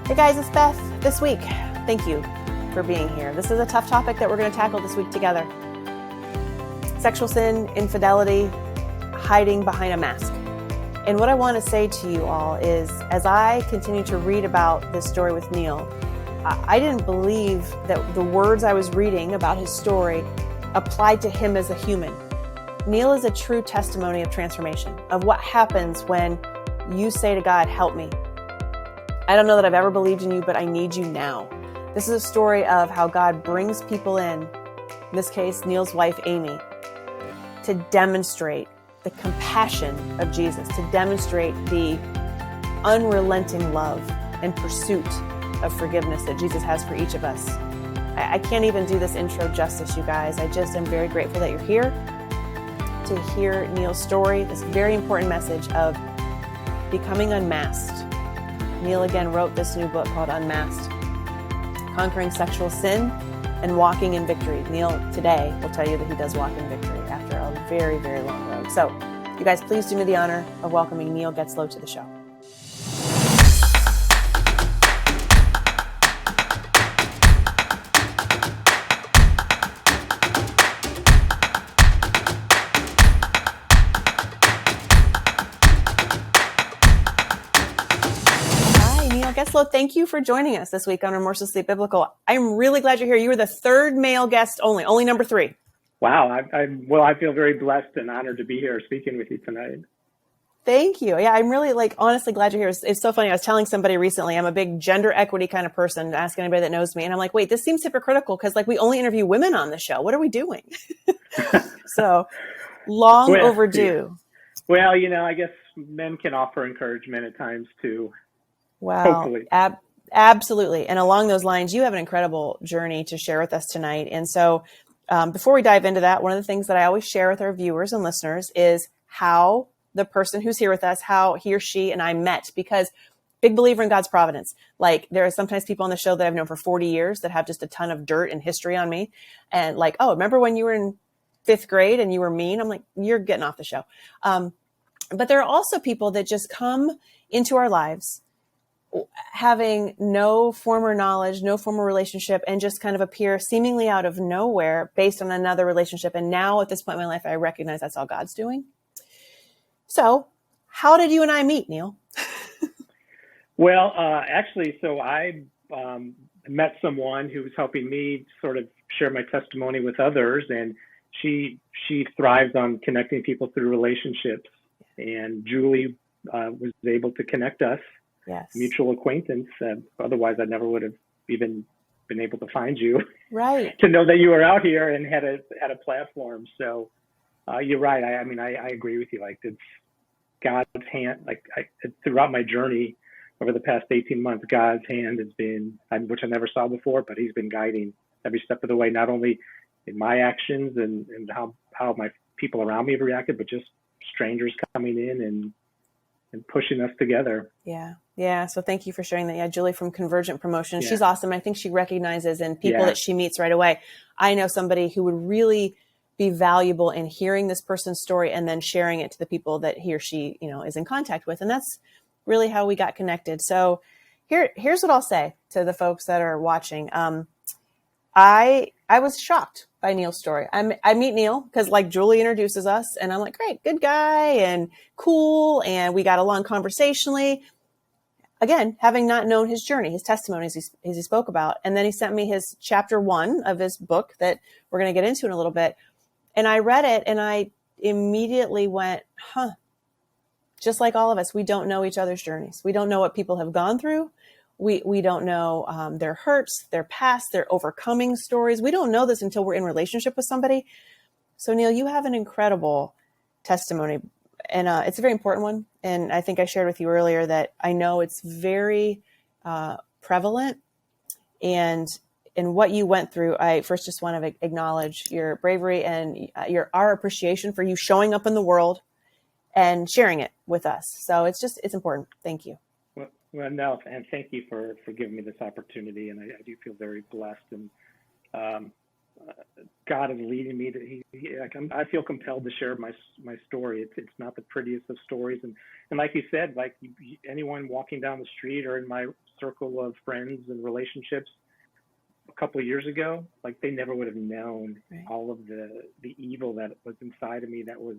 Hey guys, it's Beth. This week, thank you for being here. This is a tough topic that we're going to tackle this week together. Sexual sin, infidelity, hiding behind a mask. And what I want to say to you all is, as I continue to read about this story with Neil, I didn't believe that the words I was reading about his story applied to him as a human. Neil is a true testimony of transformation, of what happens when you say to God, help me. I don't know that I've ever believed in you, but I need you now. This is a story of how God brings people in this case, Neil's wife, Amy, to demonstrate the compassion of Jesus, to demonstrate the unrelenting love and pursuit of forgiveness that Jesus has for each of us. I can't even do this intro justice, you guys. I just am very grateful that you're here to hear Neil's story, this very important message of becoming unmasked. Neil again wrote this new book called Unmasked, Conquering Sexual Sin and Walking in Victory. Neil today will tell you that he does walk in victory after a very, very long road. So you guys, please do me the honor of welcoming Neil Getzlow to the show. Getzlow, thank you for joining us this week on Remorselessly Biblical. I'm really glad you're here. You were the third male guest only number 3. Wow. I feel very blessed and honored to be here speaking with you tonight. Thank you. Yeah, I'm really honestly glad you're here. It's so funny. I was telling somebody recently, I'm a big gender equity kind of person, ask anybody that knows me. And I'm like, wait, this seems hypocritical because we only interview women on the show. What are we doing? So long overdue. Well, I guess men can offer encouragement at times too. Wow. Hopefully. Absolutely. And along those lines, you have an incredible journey to share with us tonight. And so before we dive into that, one of the things that I always share with our viewers and listeners is how the person who's here with us, how he or she and I met, because big believer in God's providence. There are sometimes people on the show that I've known for 40 years that have just a ton of dirt and history on me. And oh, remember when you were in 5th grade and you were mean? I'm like, you're getting off the show. But there are also people that just come into our lives having no former knowledge, no former relationship, and just kind of appear seemingly out of nowhere based on another relationship. And now at this point in my life, I recognize that's all God's doing. So how did you and I meet, Neil? Well, actually, so I met someone who was helping me sort of share my testimony with others. And she thrives on connecting people through relationships. And Julie was able to connect us. Yes. Mutual acquaintance. Otherwise, I never would have even been able to find you. Right. To know that you were out here and had a platform. So you're right. I agree with you. It's God's hand. Throughout my journey over the past 18 months, God's hand has been, which I never saw before, but He's been guiding every step of the way. Not only in my actions and how my people around me have reacted, but just strangers coming in and pushing us together. Yeah. So thank you for sharing that. Yeah. Julie from Convergent Promotion. Yeah. She's awesome. I think she recognizes in people Yeah. that she meets right away. I know somebody who would really be valuable in hearing this person's story and then sharing it to the people that he or she, is in contact with. And that's really how we got connected. So here's what I'll say to the folks that are watching. I was shocked by Neil's story. I meet Neil because Julie introduces us and I'm like, great, good guy and cool. And we got along conversationally. Again, having not known his journey, his testimonies as he spoke about. And then he sent me his chapter 1 of his book that we're going to get into in a little bit. And I read it and I immediately went, just like all of us, we don't know each other's journeys. We don't know what people have gone through. We don't know their hurts, their past, their overcoming stories. We don't know this until we're in relationship with somebody. So Neil, you have an incredible testimony and it's a very important one. And I think I shared with you earlier that I know it's very prevalent. And in what you went through, I first just want to acknowledge your bravery and our appreciation for you showing up in the world and sharing it with us. So it's important. Thank you. Well, no, and thank you for giving me this opportunity. And I do feel very blessed. And God is leading me to. I feel compelled to share my story. It's not the prettiest of stories, and like you said, like anyone walking down the street or in my circle of friends and relationships a couple of years ago, like they never would have known Right. all of the evil that was inside of me. That was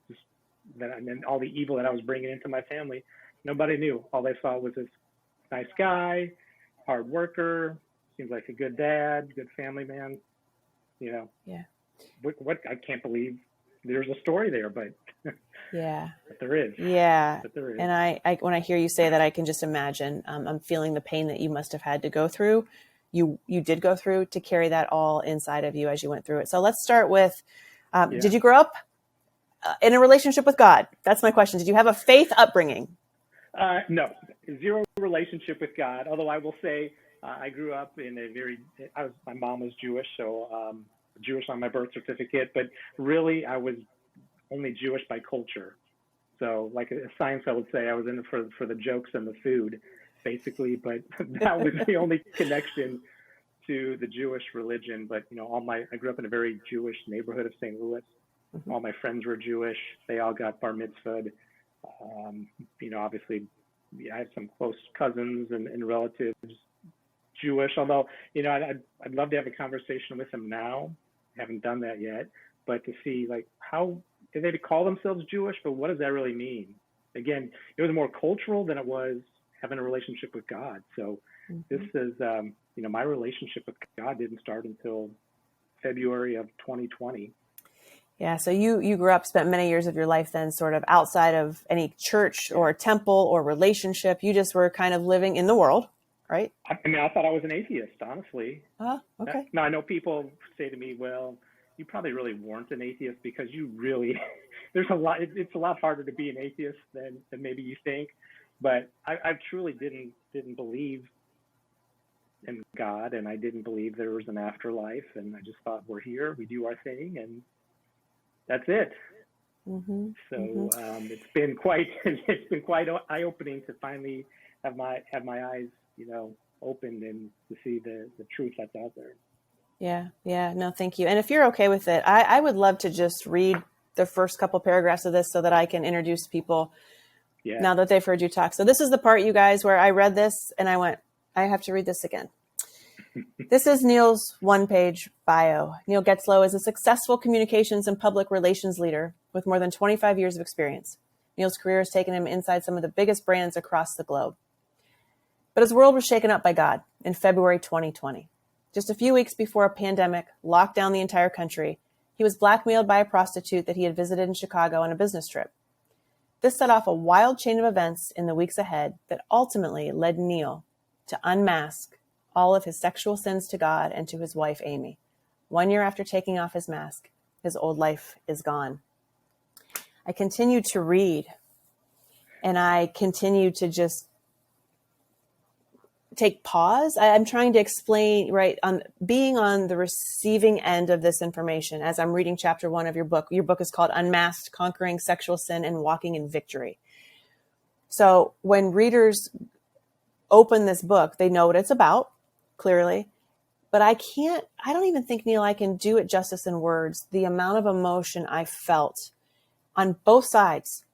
just that, and then all the evil that I was bringing into my family. Nobody knew. All they saw was this nice guy, hard worker, seems like a good dad, good family man. You know, Yeah. what I can't believe there's a story there, but Yeah. but there is. Yeah. But there is. And I when I hear you say that, I can just imagine. I'm feeling the pain that you must have had to go through. You did go through to carry that all inside of you as you went through it. So let's start with, did you grow up in a relationship with God? That's my question. Did you have a faith upbringing? No, zero relationship with God. Although I will say, I grew up in my mom was Jewish, so Jewish on my birth certificate, but really I was only Jewish by culture. So like a science, I would say I was in it for the jokes and the food, basically, but that was the only connection to the Jewish religion. But, you know, I grew up in a very Jewish neighborhood of St. Louis. Mm-hmm. All my friends were Jewish. They all got bar mitzvahed. You know, obviously I have some close cousins and relatives Jewish, although, you know, I'd love to have a conversation with them now. I haven't done that yet, but to see like how they call themselves Jewish, but what does that really mean? Again, it was more cultural than it was having a relationship with God. So this is, you know, my relationship with God didn't start until February of 2020. Yeah. So you grew up, spent many years of your life then sort of outside of any church or temple or relationship. You just were kind of living in the world, right? I mean, I thought I was an atheist, honestly. Okay. Now, I know people say to me, well, you probably really weren't an atheist because you really, there's a lot, it's a lot harder to be an atheist than maybe you think. But I truly didn't believe in God, and I didn't believe there was an afterlife. And I just thought, we're here, we do our thing, and that's it. Mm-hmm. So Mm-hmm. it's been quite eye opening to finally have my eyes, you know, opened and to see the truth that's out there. Yeah. Yeah. No, thank you. And if you're okay with it, I would love to just read the first couple paragraphs of this so that I can introduce people now that they've heard you talk. So this is the part, you guys, where I read this and I went, I have to read this again. This is Neil's one-page bio. Neil Getzlow is a successful communications and public relations leader with more than 25 years of experience. Neil's career has taken him inside some of the biggest brands across the globe. But his world was shaken up by God in February 2020. Just a few weeks before a pandemic locked down the entire country, he was blackmailed by a prostitute that he had visited in Chicago on a business trip. This set off a wild chain of events in the weeks ahead that ultimately led Neil to unmask all of his sexual sins to God and to his wife, Amy. 1 year after taking off his mask, his old life is gone. I continued to read, and I continued to just take pause. I'm trying to explain, right, on being on the receiving end of this information as I'm reading chapter 1 of your book. Your book is called Unmasked, Conquering Sexual Sin and Walking in Victory. So when readers open this book, they know what it's about, clearly. But I don't even think, Neil, I can do it justice in words. The amount of emotion I felt on both sides,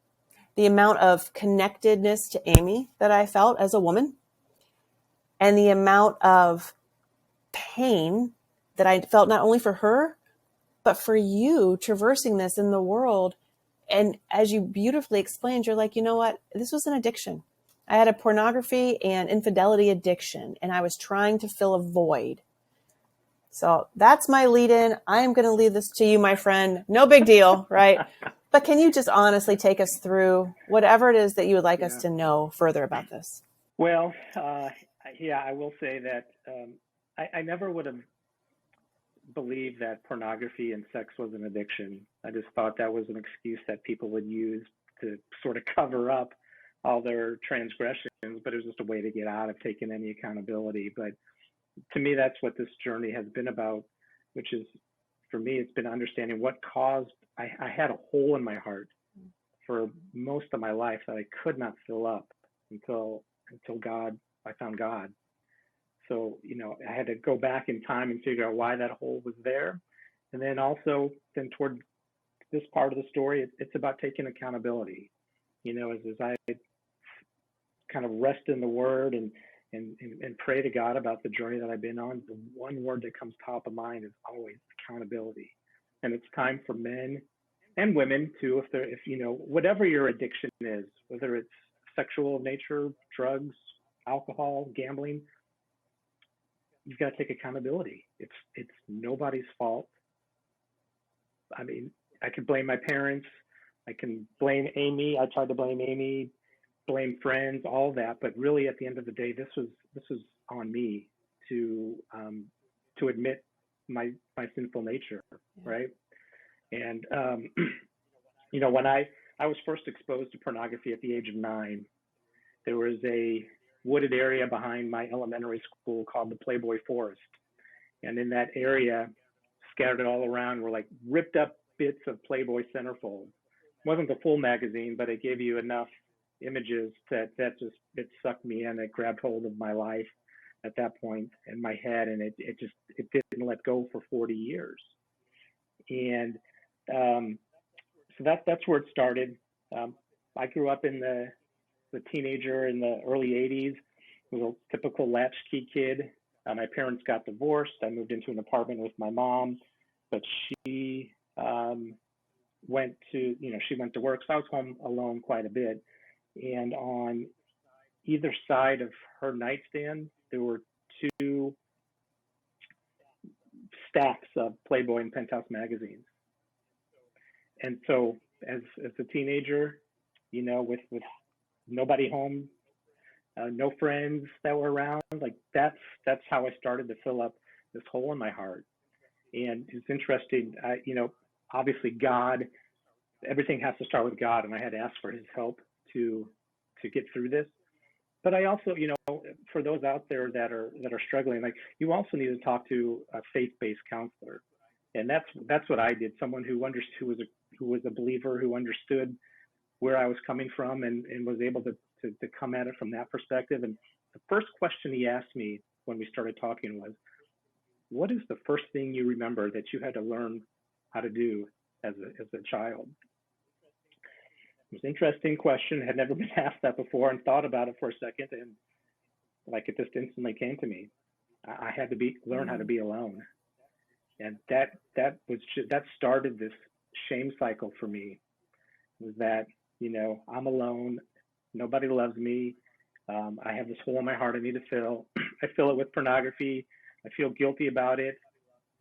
the amount of connectedness to Amy that I felt as a woman, and the amount of pain that I felt not only for her, but for you traversing this in the world. And as you beautifully explained, you're like, you know what? This was an addiction. I had a pornography and infidelity addiction, and I was trying to fill a void. So that's my lead in. I am going to leave this to you, my friend. No big deal, right? But can you just honestly take us through whatever it is that you would like us to know further about this? Well, yeah, I will say that I never would have believed that pornography and sex was an addiction. I just thought that was an excuse that people would use to sort of cover up all their transgressions, but it was just a way to get out of taking any accountability. But to me, that's what this journey has been about, which is, for me, it's been understanding what caused, I had a hole in my heart for most of my life that I could not fill up until I found God. So, I had to go back in time and figure out why that hole was there. And then also, then toward this part of the story, it's about taking accountability. As I kind of rest in the Word and pray to God about the journey that I've been on, the one word that comes top of mind is always accountability. And it's time for men and women too, if whatever your addiction is, whether it's sexual nature, drugs, alcohol, gambling, you've got to take accountability. It's nobody's fault. I mean, I can blame my parents. I can blame Amy. I tried to blame Amy, blame friends, all that. But really, at the end of the day, this was on me to admit my sinful nature, right? And when I was first exposed to pornography at the age of 9, there was a wooded area behind my elementary school called the Playboy Forest, and in that area, scattered all around, were like ripped up bits of Playboy centerfold. It wasn't the full magazine, but it gave you enough images that just, it sucked me in. It grabbed hold of my life at that point in my head, and it didn't let go for 40 years. And so that's where it started. I grew up in the teenager in the early 80s. Was a typical latchkey kid. My parents got divorced. I moved into an apartment with my mom, but she went to work, so I was home alone quite a bit. And on either side of her nightstand, there were 2 stacks of Playboy and Penthouse magazines. And so as a teenager, with nobody home, no friends that were around, like that's how I started to fill up this hole in my heart. And it's interesting, obviously God, everything has to start with God, and I had to ask for his help to get through this. But I also, for those out there that are struggling, like, you also need to talk to a faith-based counselor. And that's what I did. Someone who was a believer, who understood where I was coming from and was able to come at it from that perspective. And the first question he asked me when we started talking was, what is the first thing you remember that you had to learn how to do as a child? It was an interesting question. Had never been asked that before, and thought about it for a second, and like it just instantly came to me. I had to learn how to be alone. And that started this shame cycle for me, was that, I'm alone, nobody loves me, I have this hole in my heart I need to fill. I fill it with pornography, I feel guilty about it,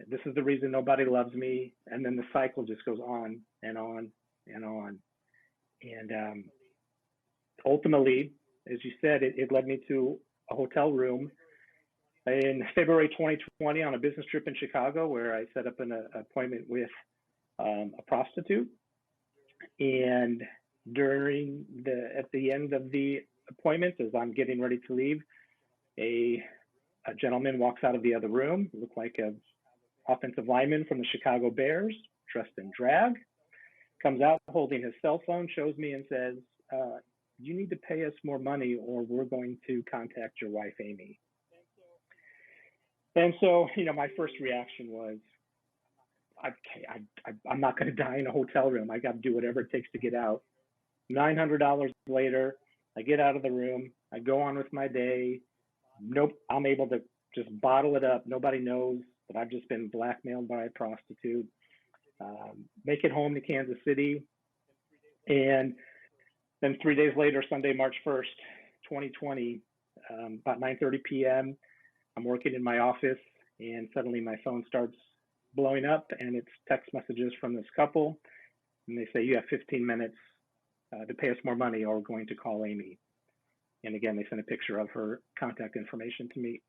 this is the reason nobody loves me, and then the cycle just goes on and on and on. And ultimately, as you said, it led me to a hotel room in February 2020 on a business trip in Chicago, where I set up an appointment with a prostitute. And at the end of the appointment, as I'm getting ready to leave, a gentleman walks out of the other room, looked like an offensive lineman from the Chicago Bears, dressed in drag, comes out holding his cell phone, shows me, and says, you need to pay us more money or we're going to contact your wife, Amy. And so, my first reaction was, I'm not going to die in a hotel room. I got to do whatever it takes to get out. $900 later, I get out of the room. I go on with my day. Nope, I'm able to just bottle it up. Nobody knows that I've just been blackmailed by a prostitute. Make it home to Kansas City. And then 3 days later, Sunday, March 1st, 2020, about 9:30 p.m., I'm working in my office, and suddenly my phone starts blowing up, and it's text messages from this couple, and they say, you have 15 minutes to pay us more money or we're going to call Amy. And again, they sent a picture of her contact information to me.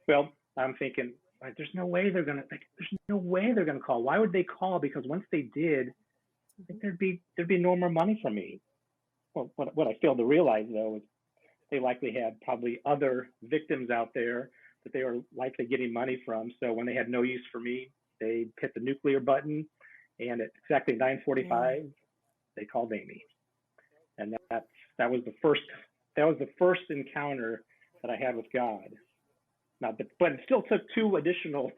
Well, I'm thinking, there's no way they're gonna call. Why would they call? Because once they did, there'd be no more money from me. Well, what I failed to realize, though, is they likely had probably other victims out there that they were likely getting money from. So when they had no use for me, they hit the nuclear button, and at exactly 9:45, they called Amy. And that was the first encounter that I had with God. not, but it still took two additional,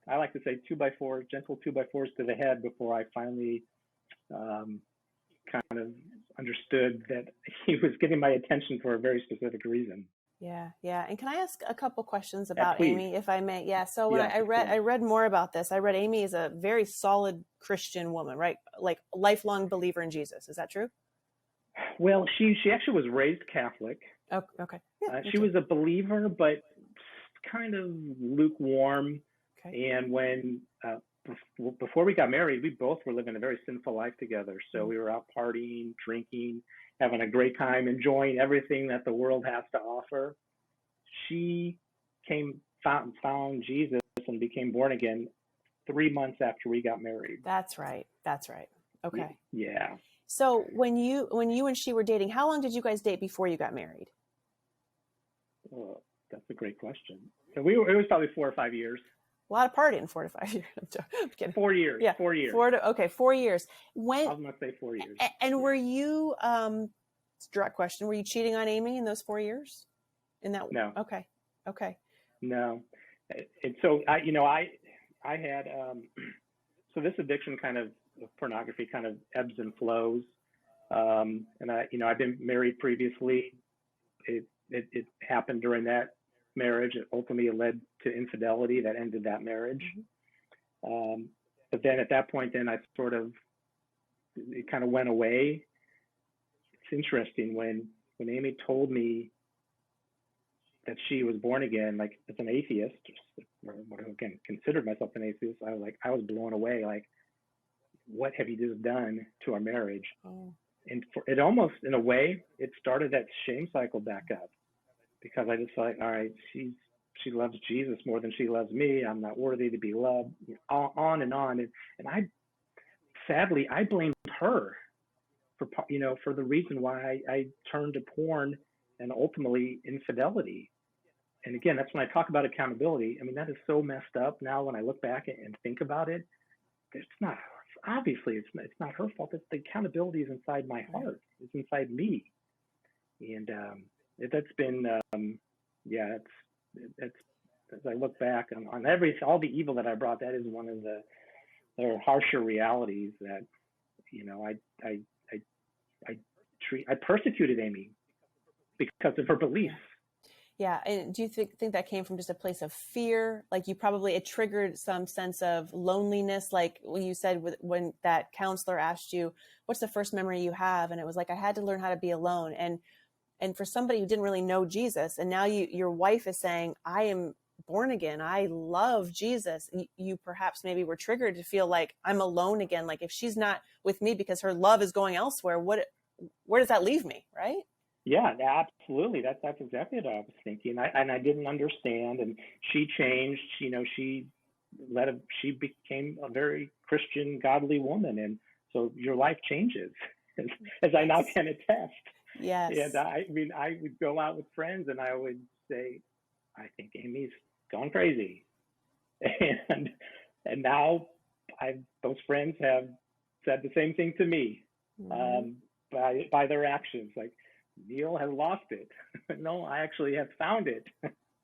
I like to say 2x4, gentle 2x4s to the head before I finally kind of understood that he was getting my attention for a very specific reason. Yeah, yeah. And can I ask a couple questions Yeah, about please. Amy, if I may? Yeah. So when Yeah, I read more about this. I read Amy is a very solid Christian woman, right? Like lifelong believer in Jesus. Is that true? Well, she actually was raised Catholic. Oh, okay. Yeah, She was a believer, but kind of lukewarm. Okay. And when before we got married, we both were living a very sinful life together. So we were out partying, drinking, having a great time, enjoying everything that the world has to offer. She found Jesus and became born again 3 months after we got married. That's right. That's right. Okay. Yeah. So when you and she were dating, how long did you guys date before you got married? Well, that's a great question. So it was probably 4 or 5 years. A lot of partying, 4 to 5 years. I'm kidding. 4 years. Yeah. 4 years. 4 years. When I was going to say 4 years. And were you? It's a direct question. Were you cheating on Amy in those 4 years? No. Okay. No. And so I had so this addiction kind of pornography kind of ebbs and flows. And I've been married previously. It happened during that marriage. It ultimately led to infidelity that ended that marriage. But then at that point, then it kind of went away. It's interesting when Amy told me that she was born again, like as an atheist, or again, considered myself an atheist. I was blown away. Like, what have you just done to our marriage? Oh. And it almost, in a way, it started that shame cycle back up, because I just thought, all right, she loves Jesus more than she loves me. I'm not worthy to be loved. On and on. And I blamed her for the reason why I turned to porn and ultimately infidelity. And again, that's when I talk about accountability. I mean, that is so messed up now when I look back and think about it. It's not her fault. It's the accountability is inside my heart. It's inside me. And that's been it's as I look back on all the evil that I brought, that is one of the harsher realities that I persecuted Amy because of her beliefs. Yeah. And do you think that came from just a place of fear? Like it triggered some sense of loneliness. Like when you said when that counselor asked you, what's the first memory you have? And it was like, I had to learn how to be alone. And for somebody who didn't really know Jesus, and now your wife is saying, I am born again. I love Jesus. You perhaps maybe were triggered to feel like I'm alone again. Like if she's not with me because her love is going elsewhere, where does that leave me? Right? Yeah, absolutely. That's exactly what I was thinking. I didn't understand. And she changed. She became a very Christian, godly woman, and so your life changes, as I now can attest. Yes. And I would go out with friends, and I would say, I think Amy's gone crazy, and now those friends have said the same thing to me, by their actions, like, Neil has lost it. No, I actually have found it.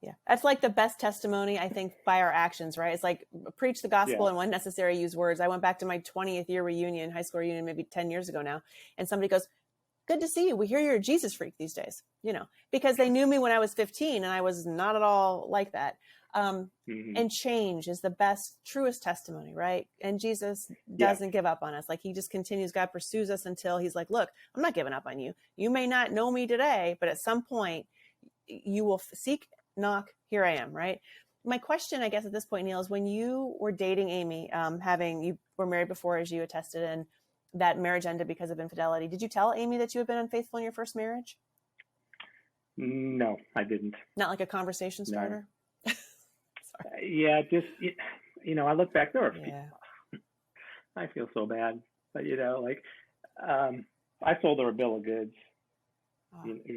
Yeah. That's like the best testimony, I think, by our actions, right? It's like preach the gospel and when necessary, use words. I went back to my 20th year reunion, high school reunion, maybe 10 years ago now. And somebody goes, good to see you. We hear you're a Jesus freak these days, because they knew me when I was 15 and I was not at all like that. And change is the best, truest testimony, right? And Jesus doesn't give up on us. Like he just continues. God pursues us until he's like, look, I'm not giving up on you. You may not know me today, but at some point you will seek, knock, here I am, right? My question, I guess, at this point, Neil, is when you were dating Amy, you were married before, as you attested, and that marriage ended because of infidelity. Did you tell Amy that you had been unfaithful in your first marriage? No, I didn't. Not like a conversation starter? No. I look back there. I feel so bad, but I sold her a bill of goods.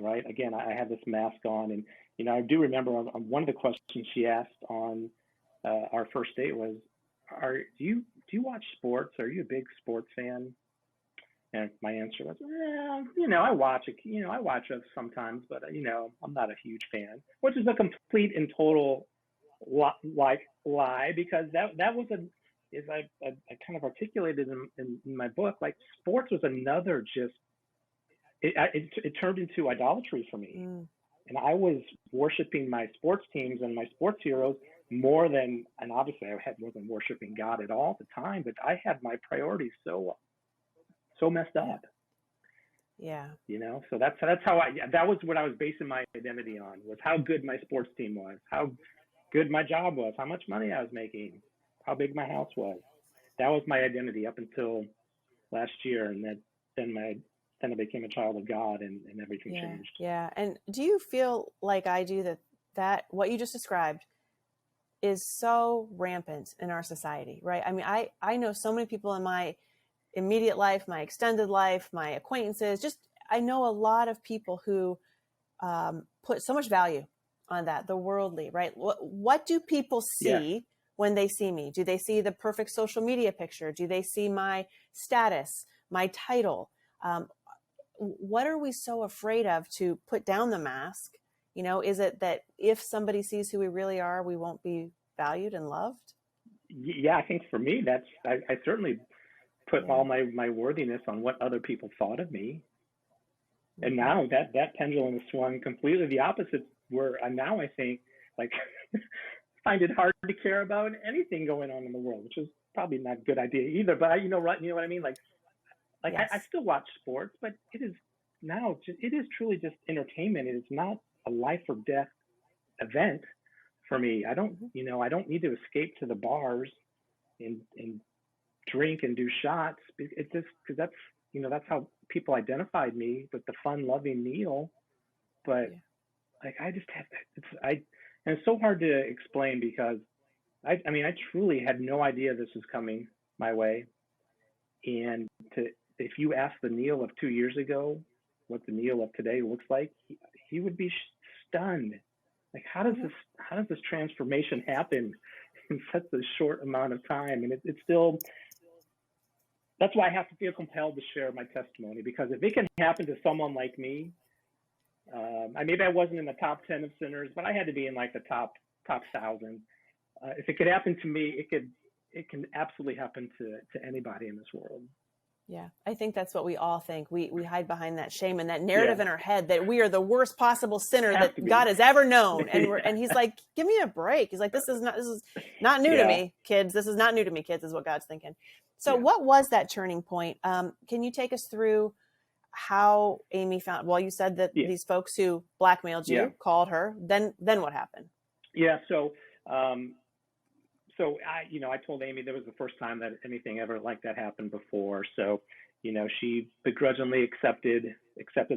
Right? Again, I had this mask on, and I do remember on one of the questions she asked on our first date was, "Do you watch sports? Are you a big sports fan?" And my answer was, I watch it. I watch it sometimes, but I'm not a huge fan, which is a complete and total lie, because that was as I kind of articulated in my book, like sports was another just it turned into idolatry for me. And I was worshiping my sports teams and my sports heroes more than, and obviously I had more than worshiping God at all at the time, but I had my priorities so messed up. Yeah. So that's how that was what I was basing my identity on, was how good my sports team was, how good my job was, how much money I was making, how big my house was. That was my identity up until last year, and then I became a child of God, and everything changed. Yeah. And do you feel like I do that what you just described is so rampant in our society, right? I mean, I know so many people in my immediate life, my extended life, my acquaintances, I know a lot of people who put so much value on that, the worldly, right? What do people see when they see me? Do they see the perfect social media picture? Do they see my status, my title? What are we so afraid of to put down the mask? Is it that if somebody sees who we really are, we won't be valued and loved? Yeah, I think for me, I certainly put all my worthiness on what other people thought of me. And now that pendulum has swung completely the opposite, where now I think, like, find it hard to care about anything going on in the world, which is probably not a good idea either. But you know what I mean? Like yes. I still watch sports, but it is truly just entertainment. It is not a life or death event for me. I don't need to escape to the bars and drink and do shots. It's just because that's how people identified me, with the fun-loving Neil. But like, I just have and it's so hard to explain, because I truly had no idea this was coming my way. And if you ask the Neil of 2 years ago what the Neil of today looks like, he would be stunned. Like, how does this transformation happen in such a short amount of time? And it's still, that's why I have to feel compelled to share my testimony, because if it can happen to someone like me, maybe I wasn't in the top 10 of sinners, but I had to be in like the top 1,000. If it could happen to me, it can absolutely happen to anybody in this world. Yeah, I think that's what we all think. We hide behind that shame and that narrative in our head that we are the worst possible sinner that God has ever known. And he's like, give me a break. He's like, this is not new to me, kids. This is not new to me, kids, is what God's thinking. So what was that turning point? Can you take us through how Amy found, well, you said that these folks who blackmailed you called her, then what happened? Yeah. So I told Amy that was the first time that anything ever like that happened before. So, she begrudgingly accepted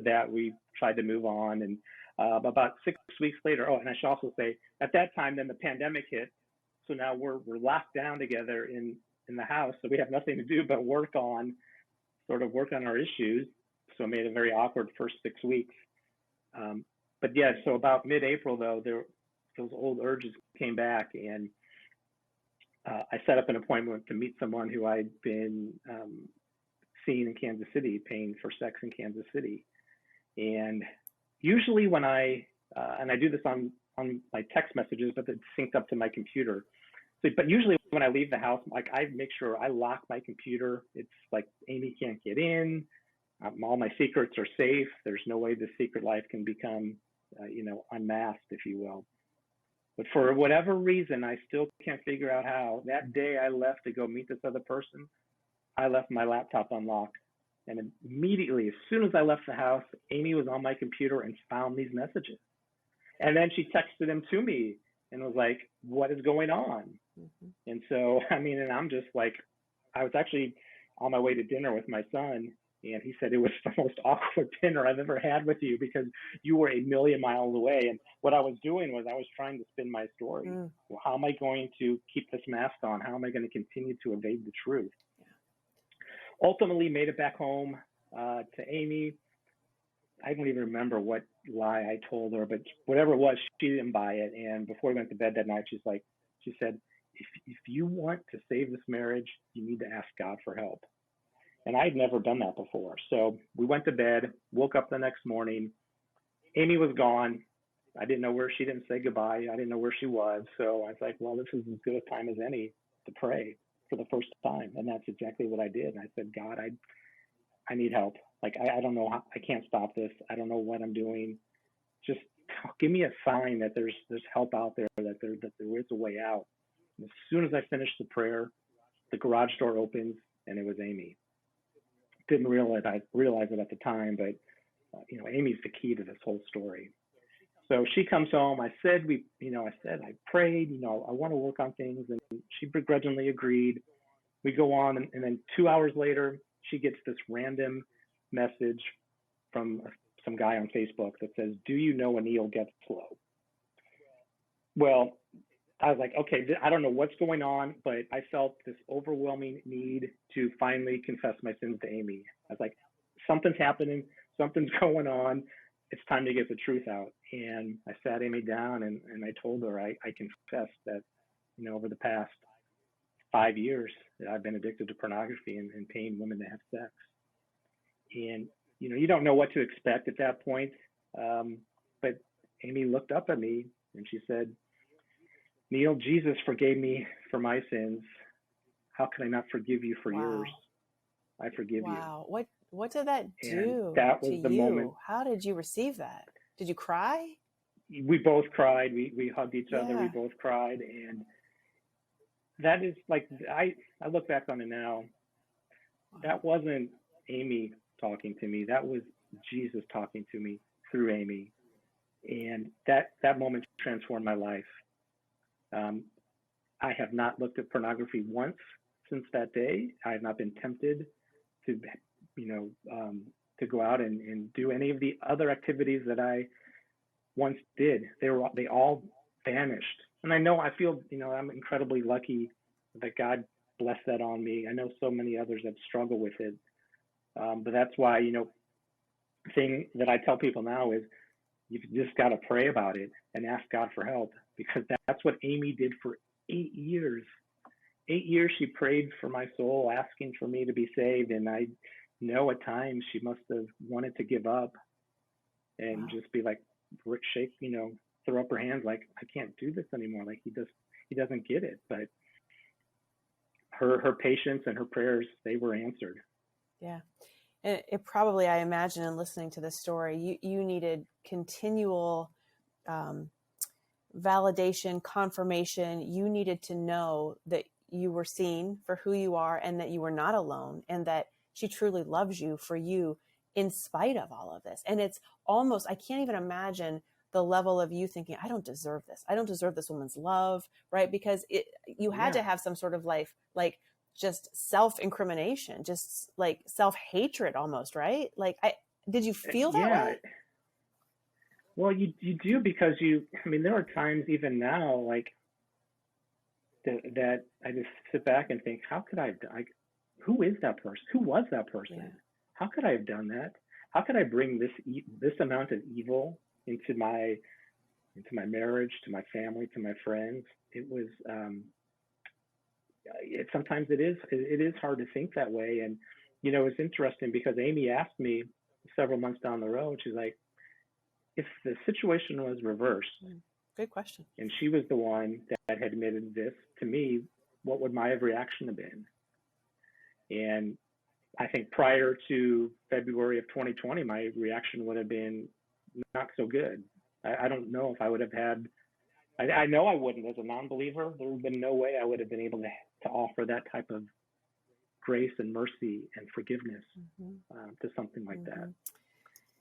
that. We tried to move on. And about 6 weeks later, and I should also say, at that time, then the pandemic hit. So now we're locked down together in the house. So we have nothing to do but work on our issues. So it made a very awkward first 6 weeks. So about mid-April, though, those old urges came back, and I set up an appointment to meet someone who I'd been seeing in Kansas City, paying for sex in Kansas City. And usually when and I do this on my text messages, but it's synced up to my computer. But usually when I leave the house, like, I make sure I lock my computer. It's like Amy can't get in. All my secrets are safe. There's no way the secret life can become, unmasked, if you will. But for whatever reason, I still can't figure out how. That day I left to go meet this other person, I left my laptop unlocked. And immediately, as soon as I left the house, Amy was on my computer and found these messages. And then she texted them to me and was like, what is going on? Mm-hmm. And so, and I'm just like, I was actually on my way to dinner with my son, and he said it was the most awkward dinner I've ever had with you, because you were a million miles away. And what I was doing was I was trying to spin my story. Well, how am I going to keep this mask on? How am I going to continue to evade the truth? Yeah. Ultimately made it back home to Amy. I don't even remember what lie I told her, but whatever it was, she didn't buy it. And before we went to bed that night, she said, if you want to save this marriage, you need to ask God for help. And I had never done that before. So we went to bed, woke up the next morning. Amy was gone. I didn't know where, she didn't say goodbye. I didn't know where she was. So I was like, well, this is as good a time as any to pray for the first time. And that's exactly what I did. And I said, God, I need help. Like, I don't know how, I can't stop this. I don't know what I'm doing. Just give me a sign that there's help out there, that there is a way out. And as soon as I finished the prayer, the garage door opens and it was Amy. Didn't realize it at the time, but Amy's the key to this whole story. So she comes home. I said, I prayed, I want to work on things. And she begrudgingly agreed. We go on. And then 2 hours later, she gets this random message from some guy on Facebook that says, do you know a Neil Getzlow? Well, I was like, okay, I don't know what's going on, but I felt this overwhelming need to finally confess my sins to Amy. I was like, something's happening, something's going on. It's time to get the truth out. And I sat Amy down and I told her, I confessed that, over the past 5 years, I've been addicted to pornography and paying women to have sex. And, you don't know what to expect at that point. But Amy looked up at me and she said, Neil, Jesus forgave me for my sins. How can I not forgive you for yours? I forgive you. Wow. What did that do that was to the you? moment. How did you receive that? Did you cry? We both cried. We hugged each other. We both cried. And that is like, I look back on it now. That wasn't Amy talking to me. That was Jesus talking to me through Amy. And that moment transformed my life. I have not looked at pornography once since that day. I have not been tempted to, to go out and do any of the other activities that I once did. They all vanished. And I feel, I'm incredibly lucky that God blessed that on me. I know so many others that struggle with it. But that's why, thing that I tell people now is you've just got to pray about it and ask God for help, because that's what Amy did for 8 years. 8 years she prayed for my soul, asking for me to be saved. And I know at times she must have wanted to give up and just be like, shake, throw up her hands like, I can't do this anymore. Like he doesn't get it. But her patience and her prayers, they were answered. Yeah. And it probably, I imagine, in listening to this story, you needed continual validation, confirmation. You needed to know that you were seen for who you are and that you were not alone and that she truly loves you for you in spite of all of this. And it's almost, I can't even imagine the level of you thinking, I don't deserve this. I don't deserve this woman's love, right? Because you had to have some sort of life, like just self-incrimination, just like self-hatred almost, right? Like, did you feel that way? Well, you do, because there are times even now, like that I just sit back and think, how could I have done, who is that person? Who was that person? Yeah. How could I have done that? How could I bring this amount of evil into my marriage, to my family, to my friends? It was, sometimes it is hard to think that way. And, it's interesting because Amy asked me several months down the road, she's like, if the situation was reversed, good question, and she was the one that had admitted this to me, what would my reaction have been? And I think prior to February of 2020, my reaction would have been not so good. I don't know if I would have had, I know I wouldn't, as a non-believer, there would have been no way I would have been able to offer that type of grace and mercy and forgiveness to something like that.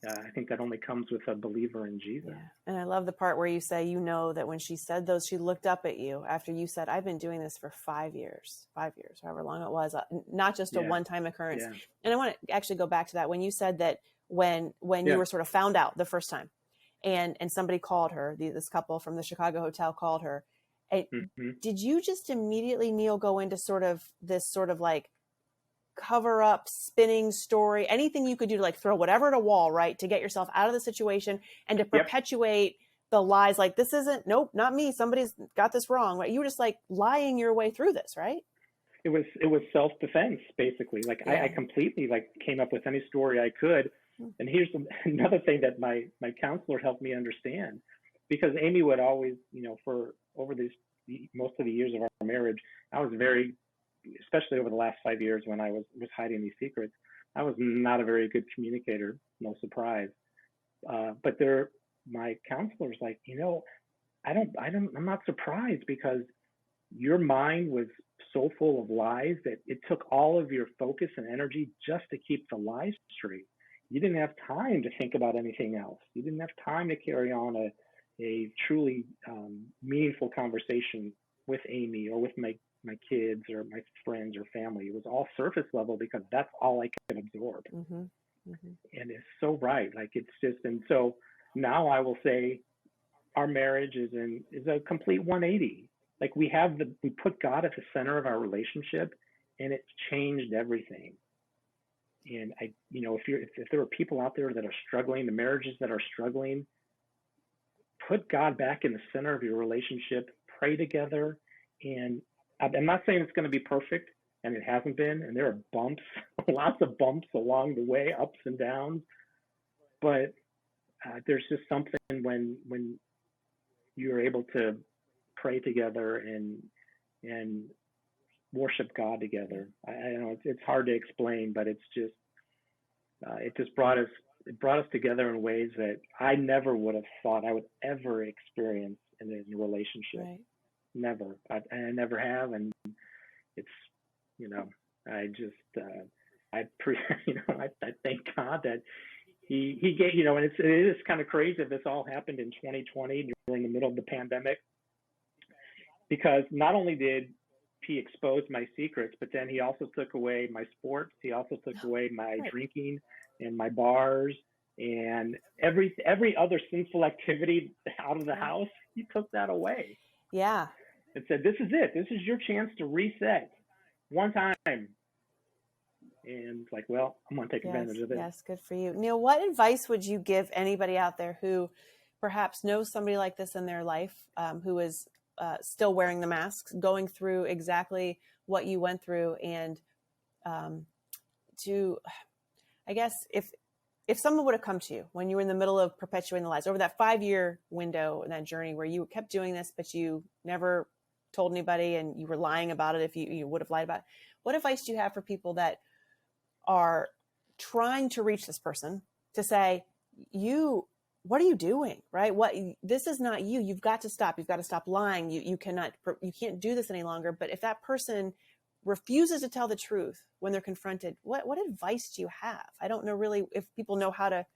I think that only comes with a believer in Jesus. Yeah. And I love the part where you say, that when she said those, she looked up at you after you said, I've been doing this for 5 years, however long it was, not just a one-time occurrence. Yeah. And I want to actually go back to that. When you said that when you were sort of found out the first time and somebody called her, this couple from the Chicago hotel called her. Did you just immediately, Neil, go into this like cover up, spinning story, anything you could do to like throw whatever at a wall, right, to get yourself out of the situation and to perpetuate the lies, like, this isn't, nope, not me, somebody's got this wrong, right? You were just like lying your way through this, right? it was self-defense, basically. Like Yeah. I completely like came up with any story I could. And here's another thing that my counselor helped me understand, because Amy would always, for over most of the years of our marriage, I was very, especially over the last 5 years when I was hiding these secrets, I was not a very good communicator. No surprise. But my counselor's like, I'm not surprised, because your mind was so full of lies that it took all of your focus and energy just to keep the lies straight. You didn't have time to think about anything else. You didn't have time to carry on a truly meaningful conversation with Amy or with my kids or my friends or family. It was all surface level because that's all I could absorb. Mm-hmm. Mm-hmm. And it's so right. Like it's just, and so now I will say our marriage is a complete 180. Like we put God at the center of our relationship, and it's changed everything. And if there are people out there that are struggling, the marriages that are struggling, put God back in the center of your relationship, pray together. And I'm not saying it's going to be perfect, and it hasn't been, and there are bumps, lots of bumps along the way, ups and downs. But there's just something when you're able to pray together and worship God together. I know it's hard to explain, but it's just it just brought us together in ways that I never would have thought I would ever experience in a relationship. Right. Never. I never have, and it's I just I thank God that he gave, and it is kind of crazy that this all happened in 2020 during the middle of the pandemic, because not only did he expose my secrets, but then he also took away my sports. He also took away my drinking and my bars and every other sinful activity out of the house. He took that away. Yeah. And said, "This is it. This is your chance to reset one time." And it's like, well, I'm going to take advantage of it. Yes, good for you. Neil, what advice would you give anybody out there who perhaps knows somebody like this in their life, who is still wearing the masks, going through exactly what you went through, and I guess if someone would have come to you when you were in the middle of perpetuating the lies over that 5-year window and that journey where you kept doing this, but you never told anybody and you were lying about it, if you would have lied about it, what advice do you have for people that are trying to reach this person to say, what are you doing? Right? This is not you. You've got to stop. You've got to stop lying. You can't do this any longer. But if that person refuses to tell the truth when they're confronted, what advice do you have? I don't know really if people know how to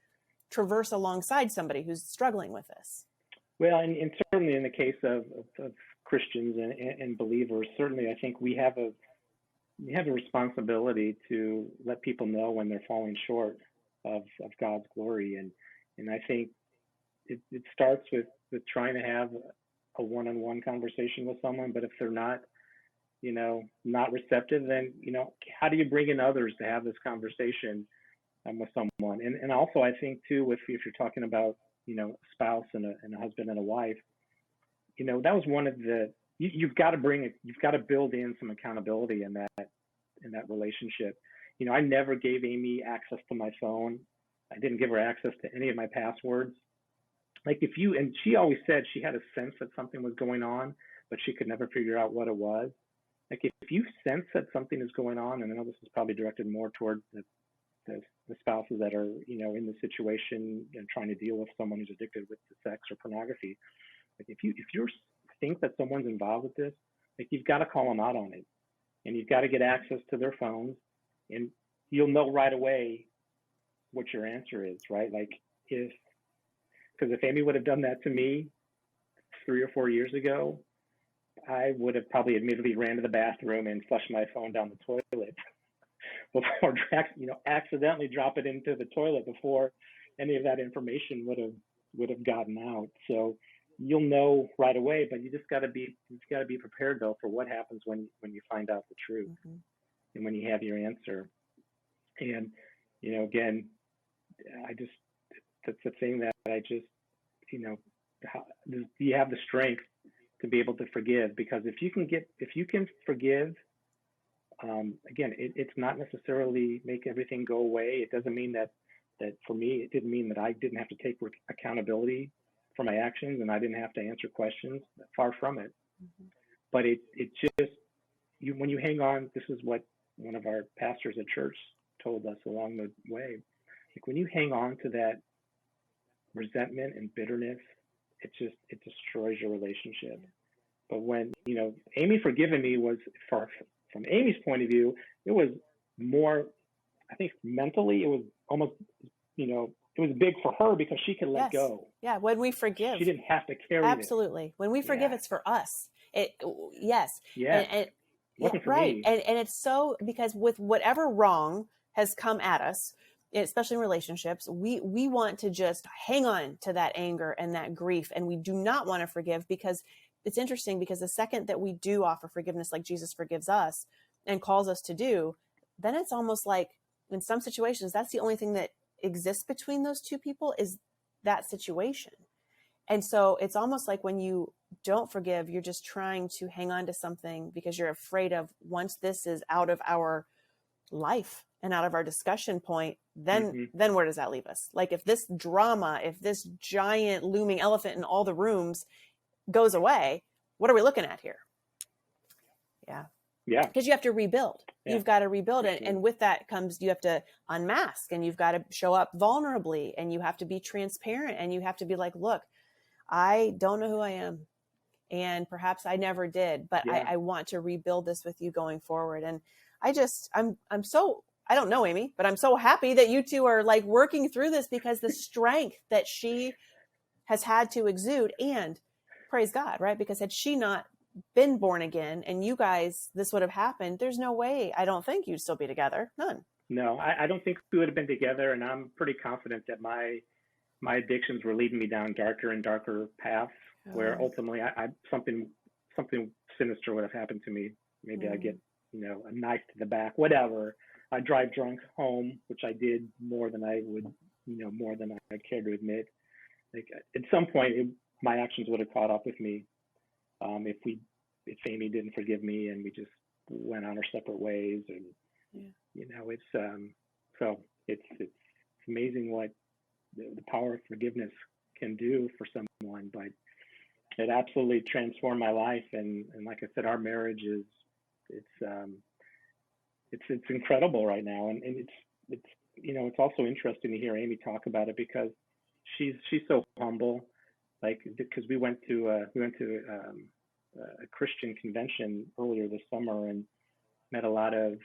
traverse alongside somebody who's struggling with this. Well, and certainly in the case of Christians and believers, certainly I think we have a responsibility to let people know when they're falling short of God's glory. And I think it starts with trying to have a one-on-one conversation with someone. But if they're not receptive, then, how do you bring in others to have this conversation with someone? And also I think too, if you're talking about, a spouse and a husband and a wife, that was one of you've got to build in some accountability in that relationship. I never gave Amy access to my phone. I didn't give her access to any of my passwords. And she always said she had a sense that something was going on, but she could never figure out what it was. Like if you sense that something is going on, and I know this is probably directed more toward the spouses that are, in the situation and trying to deal with someone who's addicted with sex or pornography. Like if you think that someone's involved with this, like you've got to call them out on it, and you've got to get access to their phones, and you'll know right away what your answer is, right? Like because if Amy would have done that to me 3 or 4 years ago, I would have probably immediately ran to the bathroom and flushed my phone down the toilet before, accidentally drop it into the toilet before any of that information would have gotten out. So you'll know right away, but you just got to be prepared though for what happens when you find out the truth. Mm-hmm. And when you have your answer. And again, that's the thing that I just, do you have the strength to be able to forgive? Because if you can forgive again, it's not necessarily make everything go away. It doesn't mean that for me, it didn't mean that I didn't have to take accountability for my actions and I didn't have to answer questions. Far from it. Mm-hmm. But it just, when you hang on, this is what one of our pastors at church told us along the way. Like when you hang on to that resentment and bitterness, it destroys your relationship. But when, Amy forgiving me was, from Amy's point of view, it was more, I think mentally, it was almost, it was big for her because she could let go. Yeah, when we forgive. She didn't have to carry it. Absolutely. When we forgive, it's for us. Yes. Yeah. And wasn't for right. me. And it's so, because with whatever wrong has come at us, especially in relationships, we want to just hang on to that anger and that grief. And we do not want to forgive, because it's interesting, because the second that we do offer forgiveness, like Jesus forgives us and calls us to do, then it's almost like in some situations, that's the only thing that exists between those two people is that situation. And so it's almost like when you don't forgive, you're just trying to hang on to something because you're afraid of, once this is out of our life and out of our discussion point, then where does that leave us? Like if this drama, if this giant looming elephant in all the rooms goes away, what are we looking at here? Yeah. Yeah. Because you have to rebuild. Yeah. You've got to rebuild it. And with that comes, you have to unmask, and you've got to show up vulnerably, and you have to be transparent, and you have to be like, look, I don't know who I am, and perhaps I never did, but I want to rebuild this with you going forward. And I'm so, I don't know, Amy, but I'm so happy that you two are like working through this, because the strength that she has had to exude, and praise God, right? Because had she not been born again and you guys, this would have happened, there's no way, I don't think you'd still be together. None. No, I don't think we would have been together. And I'm pretty confident that my addictions were leading me down darker and darker paths, where ultimately something sinister would have happened to me. Maybe I get, a knife to the back, whatever. I drive drunk home, which I did more than I would, more than I care to admit. Like at some point, my actions would have caught up with me. If Amy didn't forgive me and we just went on our separate ways, and it's amazing what the power of forgiveness can do for someone. But it absolutely transformed my life, and like I said, our marriage is it's incredible right now, and it's also interesting to hear Amy talk about it, because she's so humble. Like, because we went to a Christian convention earlier this summer and met a lot of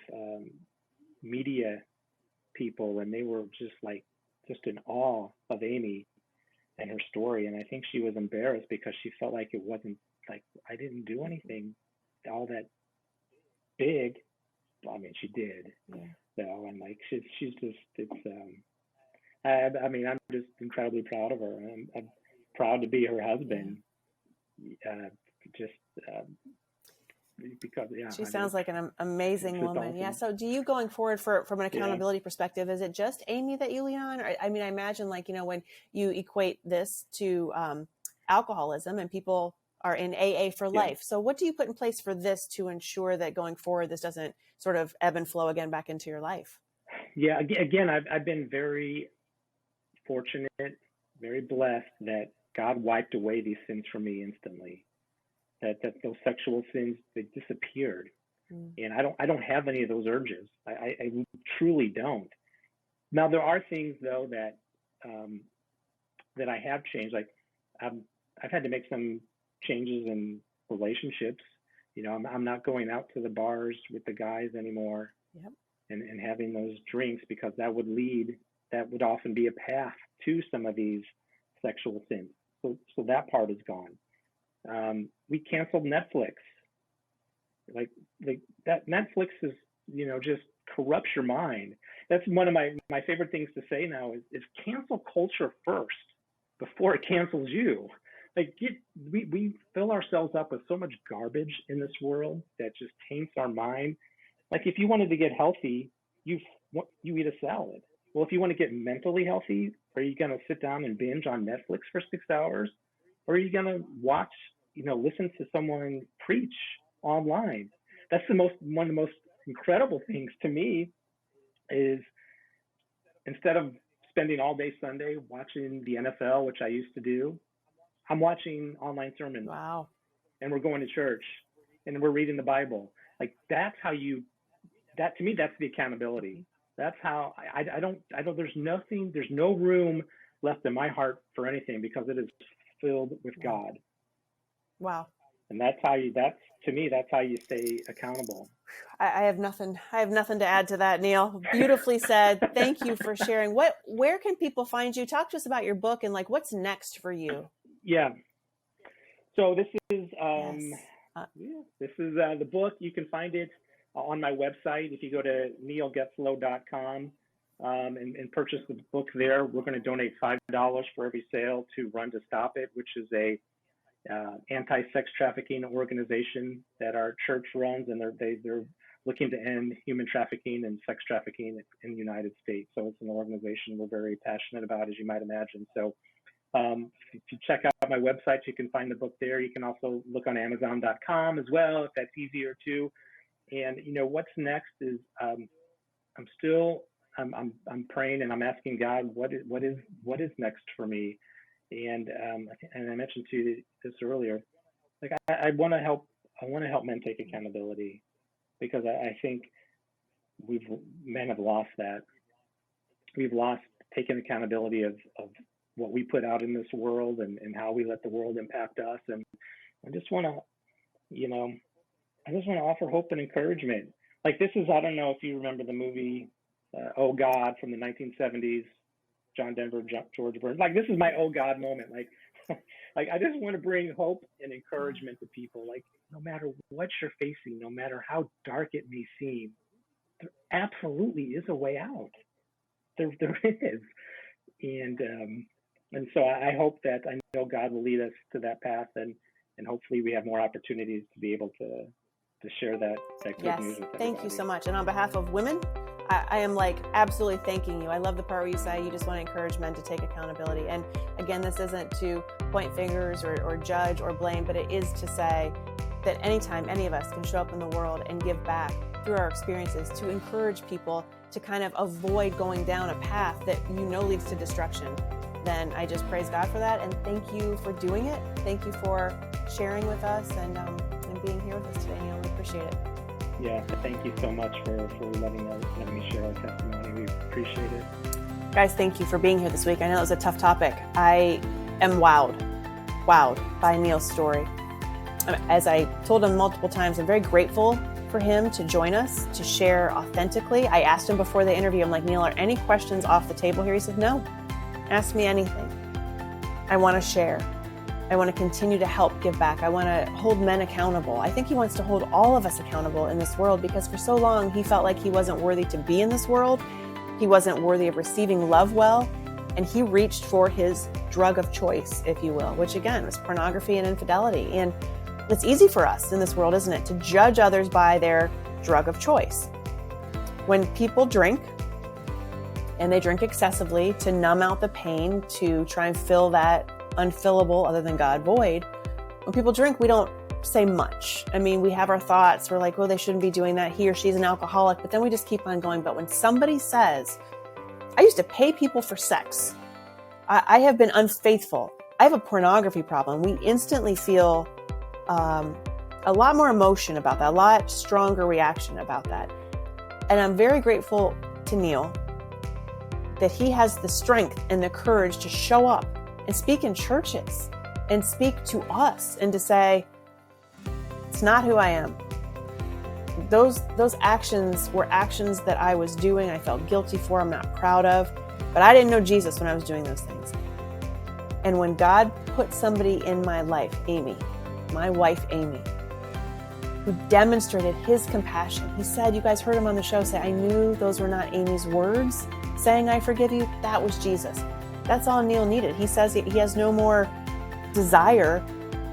media people, and they were just in awe of Amy and her story. And I think she was embarrassed because she felt like it wasn't, like, I didn't do anything all that big. I mean, she did. So, and like she's just, I mean, I'm just incredibly proud of her. I'm proud to be her husband. Because she sounds like an amazing woman. Awesome. Yeah. So do you, going forward, from an accountability perspective, is it just Amy that you lean on? Or, I mean, I imagine, like, when you equate this to alcoholism, and people are in AA for life. So what do you put in place for this to ensure that going forward, this doesn't sort of ebb and flow again back into your life? Yeah. Again, I've been very fortunate, very blessed that God wiped away these sins from me instantly. That those sexual sins, they disappeared, and I don't have any of those urges. I truly don't. Now there are things though that I have changed. Like I've had to make some changes in relationships. I'm not going out to the bars with the guys anymore, and having those drinks, because that would often be a path to some of these sexual sins. So that part is gone. We canceled Netflix. Like that Netflix is, just corrupts your mind. That's one of my favorite things to say now is cancel culture first before it cancels you. Like we fill ourselves up with so much garbage in this world that just taints our mind. Like if you wanted to get healthy, you eat a salad. Well, if you want to get mentally healthy, are you going to sit down and binge on Netflix for 6 hours? Or are you going to listen to someone preach online? That's one of the most incredible things to me is instead of spending all day Sunday watching the NFL, which I used to do, I'm watching online sermons. Wow. And we're going to church and we're reading the Bible. Like that's how that to me, that's the accountability. That's how I don't, there's no room left in my heart for anything because it is filled with God. Wow. And that's how you stay accountable. I have nothing to add to that, Neil. Beautifully said. Thank you for sharing. Where can people find you? Talk to us about your book and like what's next for you. Yeah. So this is the book. You can find it on my website. If you go to neilgetzlow.com and purchase the book there, we're going to donate $5 for every sale to Run to Stop It, which is a anti-sex trafficking organization that our church runs, and they're looking to end human trafficking and sex trafficking in the United States. So it's an organization we're very passionate about, as you might imagine. So if you check out my website, you can find the book there. You can also look on Amazon.com as well, if that's easier too. And what's next is I'm praying and I'm asking God what is next for me. And I mentioned to you this earlier. Like I want to help men take accountability, because I think men have lost that. We've lost taking accountability of what we put out in this world and how we let the world impact us. And I just want to offer hope and encouragement. Like this is, I don't know if you remember the movie, Oh God, from the 1970s, John Denver, George Burns. Like this is my oh God moment. Like I just want to bring hope and encouragement to people. Like no matter what you're facing, no matter how dark it may seem, there absolutely is a way out. There is. And so I hope that I know God will lead us to that path, and hopefully we have more opportunities to be able to share that good news with everybody. Thank you so much. And on behalf of women, I am absolutely thanking you. I love the part where you say you just want to encourage men to take accountability. And again, this isn't to point fingers or judge or blame, but it is to say that anytime any of us can show up in the world and give back through our experiences to encourage people to kind of avoid going down a path that leads to destruction, then I just praise God for that. And thank you for doing it. Thank you for sharing with us and being here with us today, Neil. We appreciate it. Yeah, thank you so much for letting me share our testimony. We appreciate it. Guys, thank you for being here this week. I know it was a tough topic. I am wowed by Neil's story. As I told him multiple times, I'm very grateful for him to join us, to share authentically. I asked him before the interview, I'm like, Neil, are any questions off the table here? He said, no, ask me anything. I want to share. I want to continue to help give back. I want to hold men accountable. I think he wants to hold all of us accountable in this world, because for so long he felt like he wasn't worthy to be in this world. He wasn't worthy of receiving love well. And he reached for his drug of choice, if you will, which again was pornography and infidelity. And it's easy for us in this world, isn't it, to judge others by their drug of choice. When people drink, and they drink excessively to numb out the pain, to try and fill that unfillable, other than God, void. When people drink, we don't say much. I mean, we have our thoughts. We're like, well, they shouldn't be doing that. He or she's an alcoholic. But then we just keep on going. But when somebody says, I used to pay people for sex, I have been unfaithful, I have a pornography problem, we instantly feel a lot more emotion about that, a lot stronger reaction about that. And I'm very grateful to Neil that he has the strength and the courage to show up and speak in churches and speak to us and to say, it's not who I am. Those actions were actions that I was doing. I felt guilty for, I'm not proud of, but I didn't know Jesus when I was doing those things. And when God put somebody in my life, Amy, my wife, Amy, who demonstrated his compassion. He said, you guys heard him on the show say, I knew those were not Amy's words saying, I forgive you. That was Jesus. That's all Neil needed. He says he has no more desire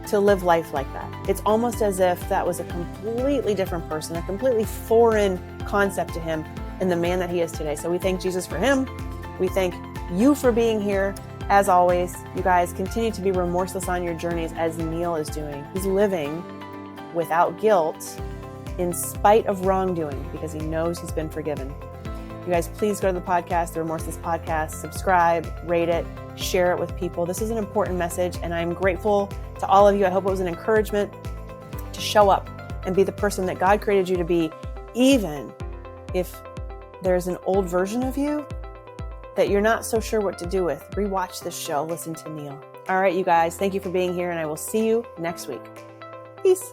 to live life like that. It's almost as if that was a completely different person, a completely foreign concept to him and the man that he is today. So we thank Jesus for him. We thank you for being here. As always, you guys continue to be remorseless on your journeys as Neil is doing. He's living without guilt in spite of wrongdoing because he knows he's been forgiven. You guys, please go to the podcast, the Remorseless Podcast, subscribe, rate it, share it with people. This is an important message, and I'm grateful to all of you. I hope it was an encouragement to show up and be the person that God created you to be, even if there's an old version of you that you're not so sure what to do with. Rewatch this show, listen to Neil. All right, you guys, thank you for being here, and I will see you next week. Peace.